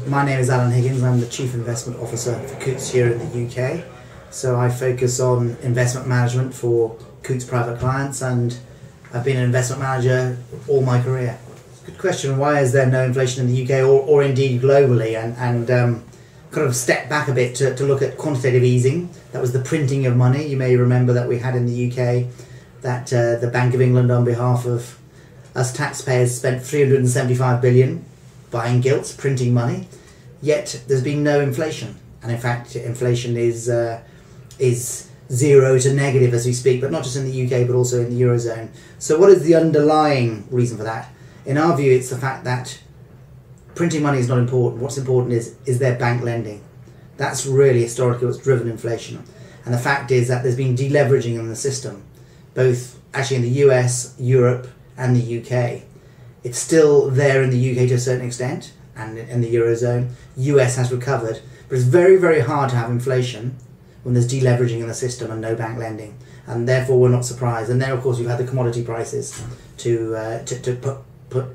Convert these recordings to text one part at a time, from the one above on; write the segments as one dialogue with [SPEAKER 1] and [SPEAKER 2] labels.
[SPEAKER 1] My name is Higgins. I'm the Chief Investment Officer for Coutts here in the UK. So I focus on investment management for Coutts private clients, and I've been an investment manager all my career. Good question. Why is there no inflation in the UK or indeed globally? And kind of step back a bit to look at quantitative easing. That was the printing of money. You may remember that we had in the UK that the Bank of England, on behalf of us taxpayers, spent 375 billion buying gilts, printing money. Yet there's been no inflation, and in fact inflation is zero to negative as we speak, but not just in the UK but also in the Eurozone. So what is the underlying reason for that? In our view, it's the fact that printing money is not important. What's important is their bank lending. That's really historically what's driven inflation. And the fact is that there's been deleveraging in the system, both actually in the US, Europe and the UK. It's still there in the UK to a certain extent, and in the Eurozone. US has recovered, but it's very, very hard to have inflation when there's deleveraging in the system and no bank lending. And therefore we're not surprised. And then of course we've had the commodity prices to put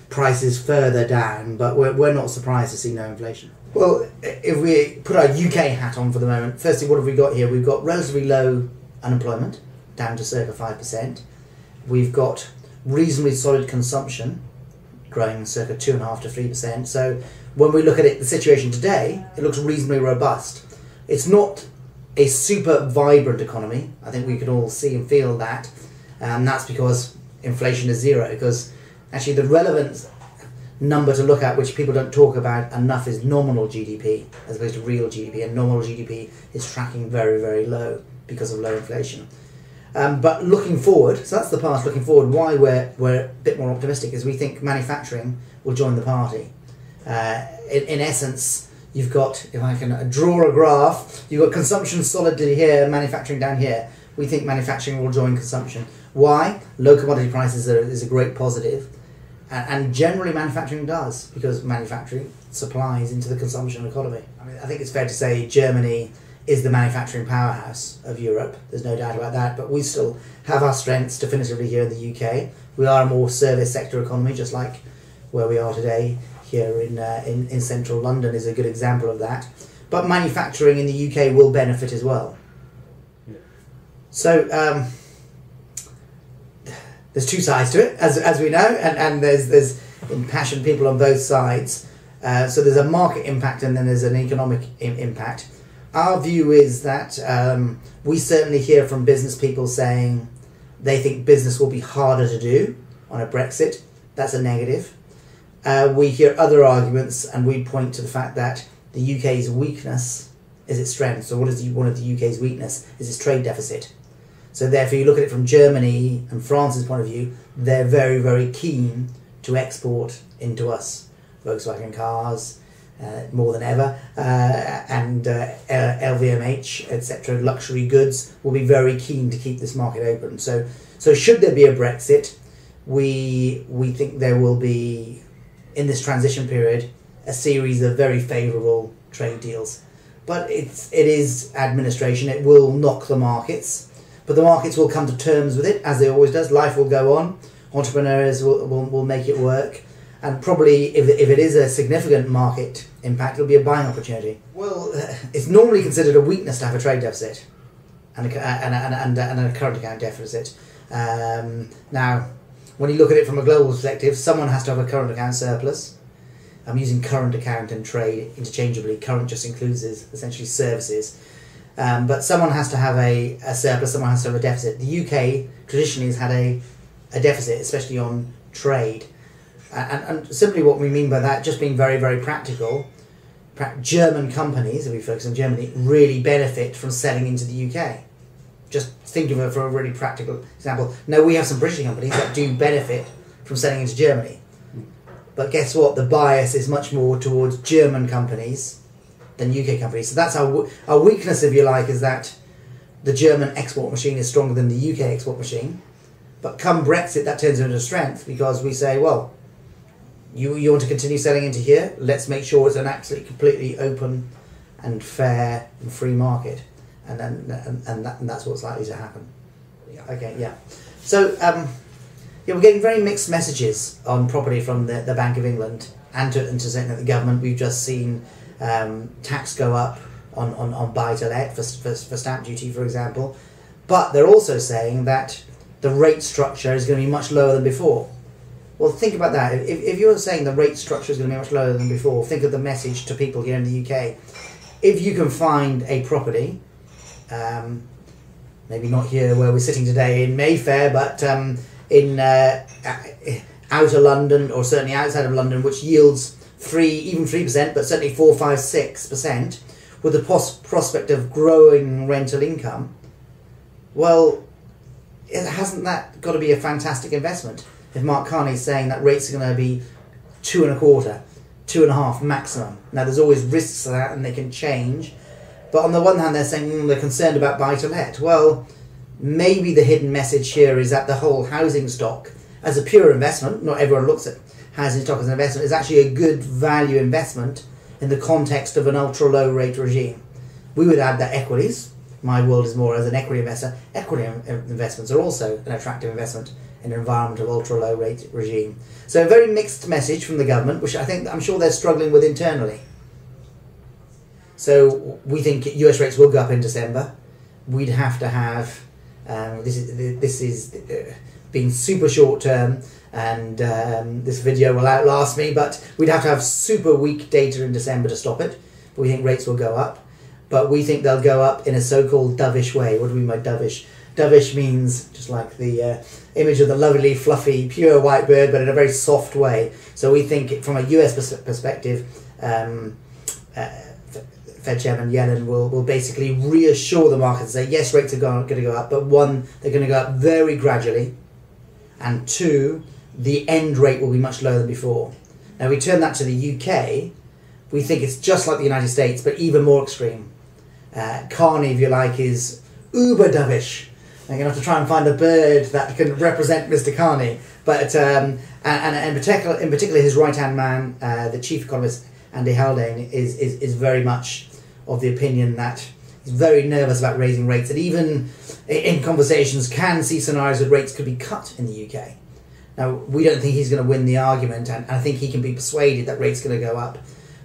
[SPEAKER 1] prices further down, but we're not surprised to see no inflation. Well, if we put our UK hat on for the moment, firstly, what have we got here? We've got relatively low unemployment, down to circa 5%. We've got reasonably solid consumption, growing circa 2.5% to 3%. So when we look at it, the situation today, it looks reasonably robust. It's not a super vibrant economy. I think we can all see and feel that. And that's because inflation is zero, because actually the relevant number to look at, which people don't talk about enough, is nominal GDP as opposed to real GDP, and nominal GDP is tracking very, very low because of low inflation. But looking forward, so that's the past. Looking forward, why we're a bit more optimistic is we think manufacturing will join the party. In essence, you've got, if I can draw a graph, you've got consumption solidly here, manufacturing down here. We think manufacturing will join consumption. Why? Low commodity prices is a great positive. And generally manufacturing does, because manufacturing supplies into the consumption economy. I mean, I think it's fair to say Germany is the manufacturing powerhouse of Europe. There's no doubt about that, but we still have our strengths definitively here in the UK. We are a more service sector economy, just like where we are today here in central London is a good example of that. But manufacturing in the UK will benefit as well. Yeah. So there's two sides to it, as we know, and there's impassioned people on both sides. So there's a market impact and then there's an economic impact. Our view is that we certainly hear from business people saying they think business will be harder to do on a Brexit. That's a negative. We hear other arguments, and we point to the fact that the UK's weakness is its strength. So what is one of the UK's weakness is its trade deficit. So therefore you look at it from Germany and France's point of view, they're very, very keen to export into us. Volkswagen cars, more than ever, and LVMH, etc., luxury goods, will be very keen to keep this market open. So should there be a Brexit, we think there will be, in this transition period, a series of very favourable trade deals. But it is administration. It will knock the markets, but the markets will come to terms with it, as they always does. Life will go on. Entrepreneurs will make it work. And probably, if it is a significant market impact, it'll be a buying opportunity. Well, it's normally considered a weakness to have a trade deficit and a current account deficit. Now, when you look at it from a global perspective, someone has to have a current account surplus. I'm using current account and trade interchangeably. Current just includes essentially services. But someone has to have a surplus, someone has to have a deficit. The UK traditionally has had a deficit, especially on trade. And simply what we mean by that, just being very, very practical, German companies, if we focus on Germany, really benefit from selling into the UK. Just think of it for a really practical example. Now, we have some British companies that do benefit from selling into Germany. But guess what? The bias is much more towards German companies than UK companies. So that's our weakness, if you like, is that the German export machine is stronger than the UK export machine. But come Brexit, that turns into strength, because we say, well, you want to continue selling into here? Let's make sure it's an absolutely completely open and fair and free market, and that's what's likely to happen. Okay, yeah. So Yeah, we're getting very mixed messages on property from the Bank of England and to certainly the government. We've just seen tax go up on buy-to-let for stamp duty, for example. But they're also saying that the rate structure is going to be much lower than before. Well, think about that. If you're saying the rate structure is going to be much lower than before, think of the message to people here in the UK. If you can find a property, maybe not here where we're sitting today in Mayfair, but in outer London, or certainly outside of London, which yields 3%, but certainly 4, 5, 6%, with the prospect of growing rental income, well, hasn't that got to be a fantastic investment? If Mark Carney's saying that rates are going to be 2.25%, 2.5% maximum. Now, there's always risks to that, and they can change. But on the one hand, they're saying they're concerned about buy-to-let. Well, maybe the hidden message here is that the whole housing stock, as a pure investment, not everyone looks at housing stock as an investment, is actually a good value investment in the context of an ultra-low rate regime. We would add that equities, my world is more as an equity investor, equity investments are also an attractive investment in an environment of ultra-low rate regime. So a very mixed message from the government, which I'm sure they're struggling with internally. So we think US rates will go up in December. We'd have to have, this is being super short term, and this video will outlast me, but we'd have to have super weak data in December to stop it. But we think rates will go up. But we think they'll go up in a so-called dovish way. What do we mean by dovish? Dovish means just like the image of the lovely, fluffy, pure white bird, but in a very soft way. So we think from a US perspective, Fed Chairman Yellen will basically reassure the market and say, yes, rates are going to go up, but one, they're going to go up very gradually, and two, the end rate will be much lower than before. Now, we turn that to the UK, we think it's just like the United States, but even more extreme. Carney, if you like, is uber dovish. I'm going to have to try and find a bird that can represent Mr. Carney. But and in particular, his right-hand man, the chief economist, Andy Haldane, is very much of the opinion that he's very nervous about raising rates, and even in conversations can see scenarios where rates could be cut in the UK. Now, we don't think he's going to win the argument, and I think he can be persuaded that rates are going to go up.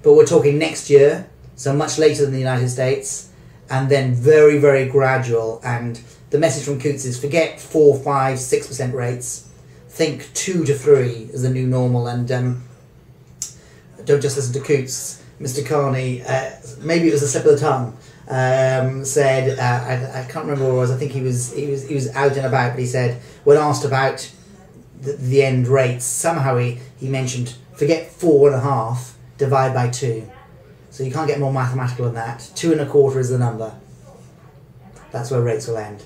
[SPEAKER 1] But we're talking next year, so much later than the United States, and then very, very gradual. And the message from Coutts is forget 4, 5, 6% rates. Think 2 to 3 is the new normal, and don't just listen to Coutts. Mr. Carney, maybe it was a slip of the tongue, said, I can't remember what it was, I think he was out and about, but he said, when asked about the end rates, somehow he mentioned, forget 4.5, divide by 2. So you can't get more mathematical than that. 2.25 is the number. That's where rates will end.